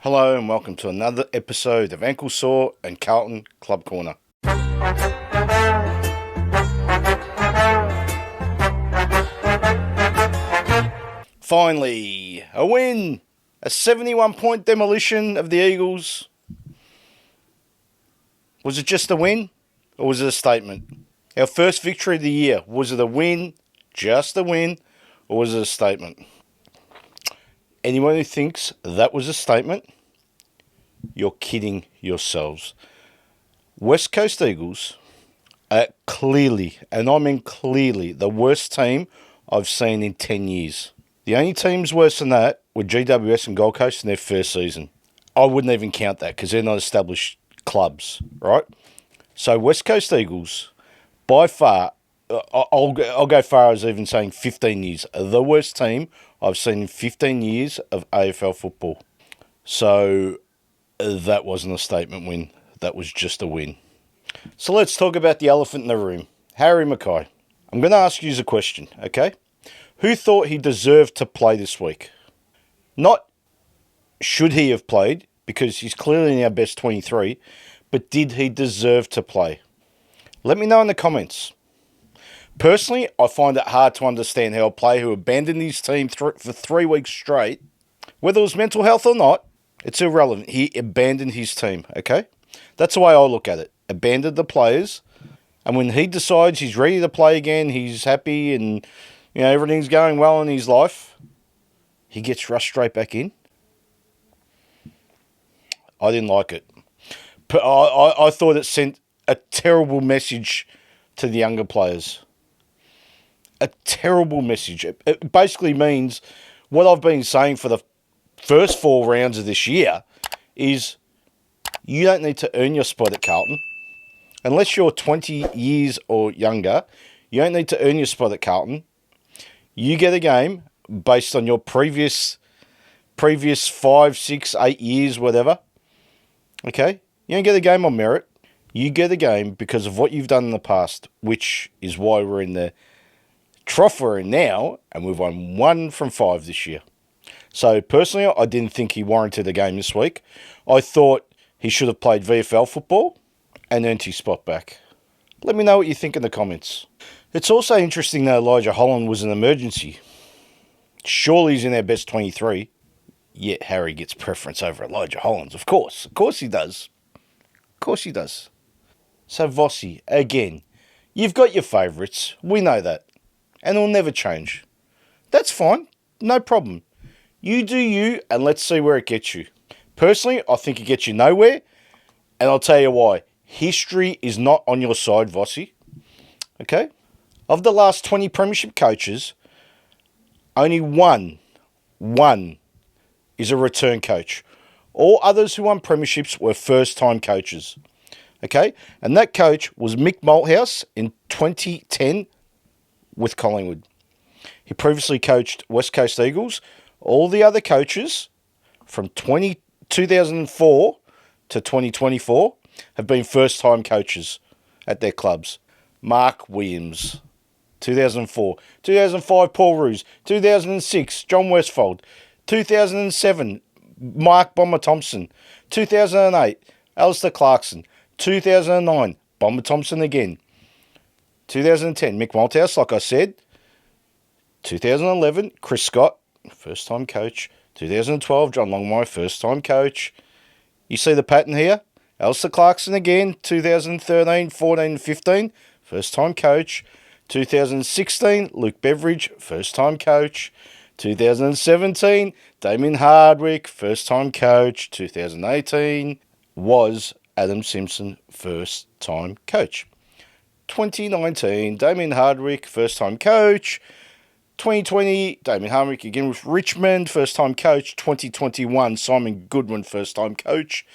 Hello and welcome to another episode of Ankle Sore and Carlton Club Corner. Finally, a win! A 71-point demolition of the Eagles. Was it just a win, or was it a statement? Our first victory of the year, was it a win, just a win, or was it a statement? Anyone who thinks that was a statement, you're kidding yourselves. West Coast Eagles are clearly, and I mean clearly, the worst team I've seen in 10 years. The only teams worse than that were GWS and Gold Coast in their first season. I wouldn't even count that because they're not established clubs, right? So West Coast Eagles, by far, I'll go far as even saying 15 years, the worst team I've seen in 15 years of AFL football. So that wasn't a statement win. That was just a win. So let's talk about the elephant in the room. Harry Mackay. I'm going to ask you a question, okay? Who thought he deserved to play this week? Not should he have played, because he's clearly in our best 23, but did he deserve to play? Let me know in the comments. Personally, I find it hard to understand how a player who abandoned his team for 3 weeks straight, whether it was mental health or not, it's irrelevant. He abandoned his team, okay? That's the way I look at it. Abandoned the players, and when he decides he's ready to play again, he's happy and everything's going well in his life, he gets rushed straight back in. I didn't like it. I thought it sent a terrible message to the younger players. A terrible message. It basically means what I've been saying for the first 4 rounds of this year is you don't need to earn your spot at Carlton. Unless you're 20 years or younger, you don't need to earn your spot at Carlton. You get a game based on your previous 5, 6, 8 years, whatever. Okay? You don't get a game on merit. You get a game because of what you've done in the past, which is why we're in the trough we're in now, and we've won 1 from 5 this year. So, personally, I didn't think he warranted a game this week. I thought he should have played VFL football and earned his spot back. Let me know what you think in the comments. It's also interesting that Elijah Holland was an emergency. Surely he's in our best 23. Yet Harry gets preference over Elijah Hollands. Of course. Of course he does. Of course he does. So Vossi, again, you've got your favourites. We know that. And it'll never change. That's fine. No problem. You do you, and let's see where it gets you. Personally, I think it gets you nowhere. And I'll tell you why. History is not on your side, Vossi. Okay? Of the last 20 premiership coaches, only one is a return coach. All others who won premierships were first-time coaches. Okay? And that coach was Mick Malthouse in 2010 with Collingwood. He previously coached West Coast Eagles. All the other coaches from 2004 to 2024 have been first-time coaches at their clubs. Mark Williams, 2004. 2005, Paul Roos. 2006, John Westfold. 2007, Mark Bomber Thompson. 2008, Alistair Clarkson. 2009, Bomber Thompson again. 2010, Mick Malthouse, like I said. 2011, Chris Scott, first-time coach. 2012, John Longmire, first-time coach. You see the pattern here? Alistair Clarkson again, 2013, 14 and 15, first-time coach. 2016, Luke Beveridge, first-time coach. 2017, Damien Hardwick, first-time coach. 2018 was Adam Simpson, first-time coach. 2019, Damien Hardwick, first-time coach. 2020, Damien Hardwick again with Richmond, first-time coach. 2021, Simon Goodwin, first-time coach.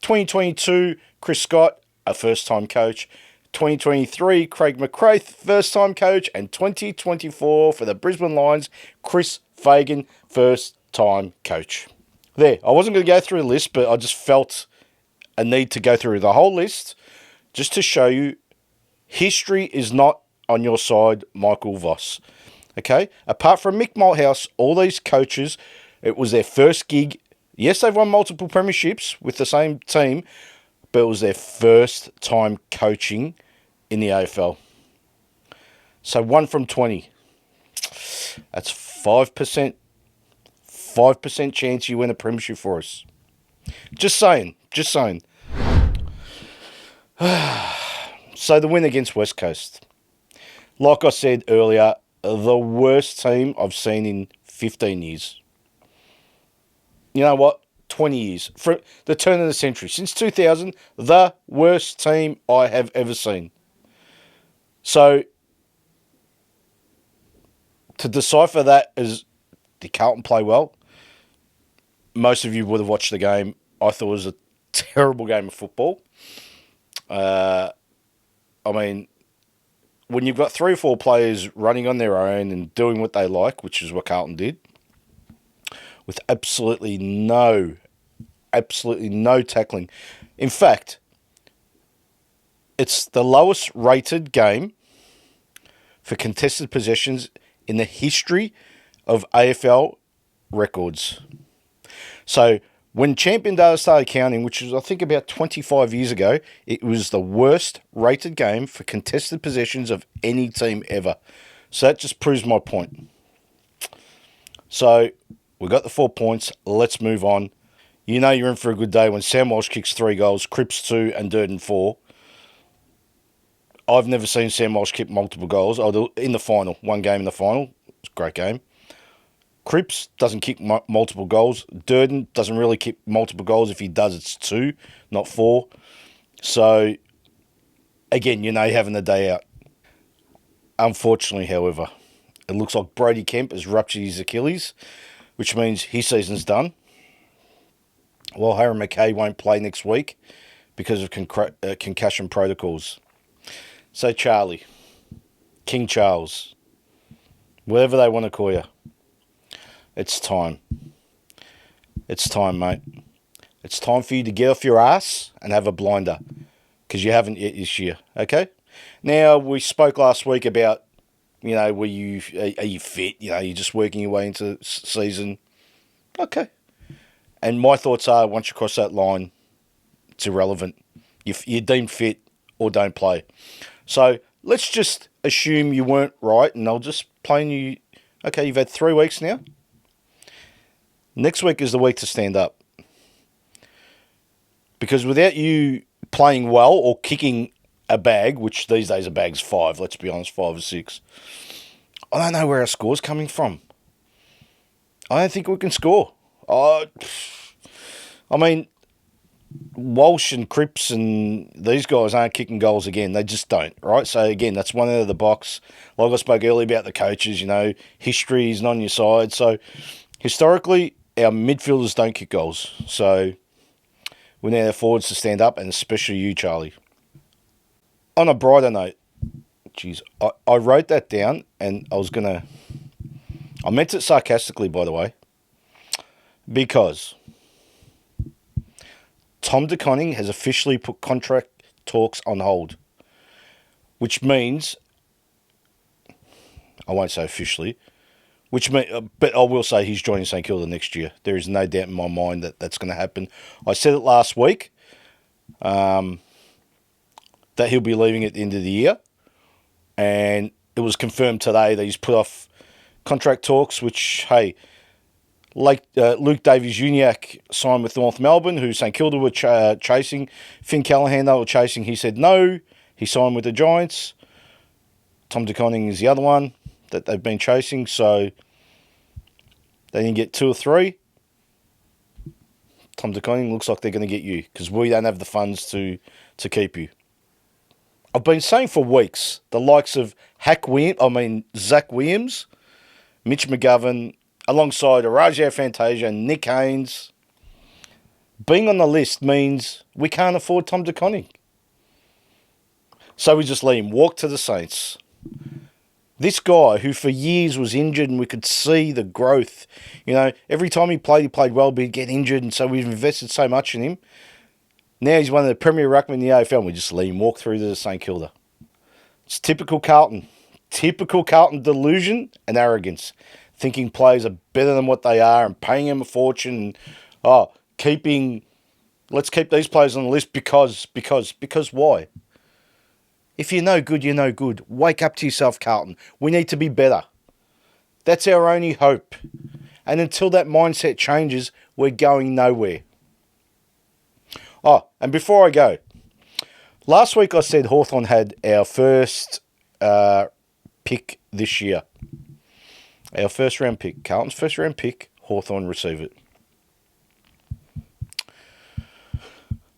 2022, Chris Scott, a first-time coach. 2023, Craig McCraith, first-time coach. And 2024, for the Brisbane Lions, Chris Fagan, first-time coach. There, I wasn't going to go through the list, but I just felt a need to go through the whole list just to show you history is not on your side, Michael Voss. Okay? Apart from Mick Malthouse, all these coaches, it was their first gig Yes, they've won multiple premierships with the same team, but it was their first time coaching in the AFL. So 1 from 20. That's 5%. 5% chance you win a premiership for us. Just saying. Just saying. So the win against West Coast. Like I said earlier, the worst team I've seen in 15 years. You know what? 20 years. For the turn of the century. Since 2000, the worst team I have ever seen. So, to decipher that as, did Carlton play well? Most of you would have watched the game. I thought it was a terrible game of football. I mean, when you've got 3 or 4 players running on their own and doing what they like, which is what Carlton did, with absolutely no tackling. In fact, it's the lowest rated game for contested possessions in the history of AFL records. So when Champion Data started counting, which was I think about 25 years ago, it was the worst rated game for contested possessions of any team ever. So that just proves my point. So we got the 4 points. Let's move on. You know you're in for a good day when Sam Walsh kicks 3 goals, Cripps 2 and Durden 4. I've never seen Sam Walsh kick multiple goals. In the final, one game in the final. It's a great game. Cripps doesn't kick multiple goals. Durden doesn't really kick multiple goals. If he does, it's 2, not 4. So, again, you know you're having a day out. Unfortunately, however, it looks like Brody Kemp has ruptured his Achilles, which means his season's done. Well, Harry McKay won't play next week because of concussion protocols. So Charlie, King Charles, whatever they want to call you, it's time. It's time, mate. It's time for you to get off your ass and have a blinder, because you haven't yet this year, okay? Now, we spoke last week about, you know, are you fit? You know, you're just working your way into season. Okay. And my thoughts are, once you cross that line, it's irrelevant. You're deemed fit or don't play. So let's just assume you weren't right, and I'll just play you. Okay, you've had 3 weeks now. Next week is the week to stand up. Because without you playing well or kicking a bag, which these days a bag's 5, let's be honest, 5 or 6, I don't know where our score's coming from. I don't think we can score. I mean, Walsh and Cripps and these guys aren't kicking goals again. They just don't, right? So, again, that's one out of the box. Like I spoke earlier about the coaches, you know, history is not on your side. So, historically, our midfielders don't kick goals. So, we need our forwards to stand up, and especially you, Charlie. On a brighter note, geez, I wrote that down, and I meant it sarcastically, by the way, because Tom De Koning has officially put contract talks on hold, which means, I won't say officially, but I will say he's joining St Kilda next year. There is no doubt in my mind that that's going to happen. I said it last week, that he'll be leaving at the end of the year, and it was confirmed today that he's put off contract talks, which, hey, like Luke Davies-Uniacke signed with North Melbourne, who St Kilda were chasing. Finn Callaghan, they were chasing. He said no. He signed with the Giants. Tom De Koning is the other one that they've been chasing. So they didn't get 2 or 3. Tom De Koning looks like they're going to get you, because we don't have the funds to keep you. I've been saying for weeks, the likes of Zach Williams, Mitch McGovern, alongside Araja Fantasia and Nick Haynes, being on the list means we can't afford Tom De Koning. So we just let him walk to the Saints. This guy who for years was injured, and we could see the growth. You know, every time he played well, but he'd get injured, and so we've invested so much in him. Now he's one of the premier ruckmen in the AFL, and we just let him walk through to St Kilda. It's typical Carlton. Typical Carlton delusion and arrogance. Thinking players are better than what they are and paying them a fortune. Oh, let's keep these players on the list because why? If you're no good, you're no good. Wake up to yourself, Carlton. We need to be better. That's our only hope. And until that mindset changes, we're going nowhere. Oh, and before I go, last week I said Hawthorn had our first pick this year. Our first round pick. Carlton's first round pick. Hawthorn receive it.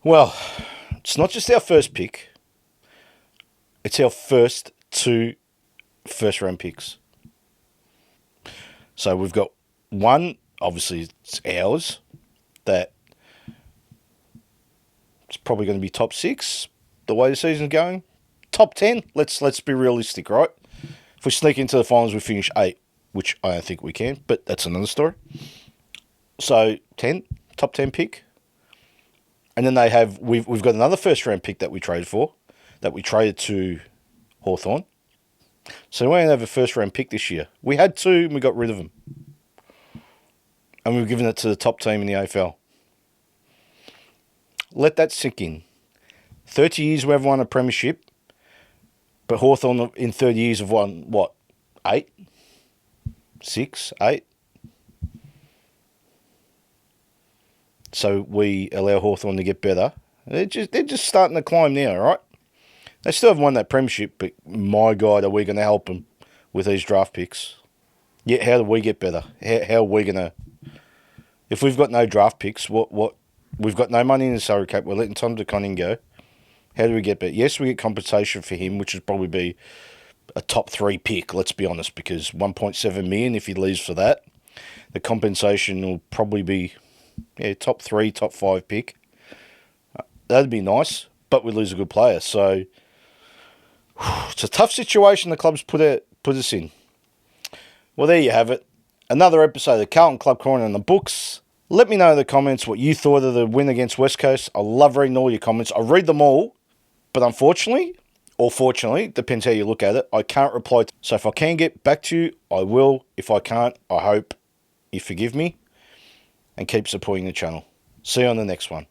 Well, it's not just our first pick. It's our first 2 first round picks. So we've got one, obviously it's ours, that it's probably going to be top 6 the way the season's going. Top 10, let's be realistic, right? If we sneak into the finals, we finish 8, which I don't think we can, but that's another story. So 10, top 10 pick. And then we've got another first round pick that we traded for, that we traded to Hawthorn. So we only have a first round pick this year. We had 2 and we got rid of them. And we've given it to the top team in the AFL. Let that sink in. 30 years we haven't won a premiership, but Hawthorn in 30 years have won, what, 8? 6, 8? So we allow Hawthorn to get better. They're just starting to climb now, right? They still haven't won that premiership, but my God, are we going to help them with these draft picks? Yeah, how do we get better? How are we going to... If we've got no draft picks, what we've got no money in the salary cap, we're letting Tom DeConning go. How do we get better? Yes, we get compensation for him, which would probably be a top 3 pick, let's be honest, because 1.7 million, if he leaves for that, the compensation will probably be top 3, top 5 pick. That'd be nice, but we lose a good player. So it's a tough situation the club's put us in. Well, there you have it. Another episode of the Carlton Club Corner in the books. Let me know in the comments what you thought of the win against West Coast. I love reading all your comments. I read them all, but unfortunately, or fortunately, depends how you look at it, I can't reply. So if I can get back to you, I will. If I can't, I hope you forgive me and keep supporting the channel. See you on the next one.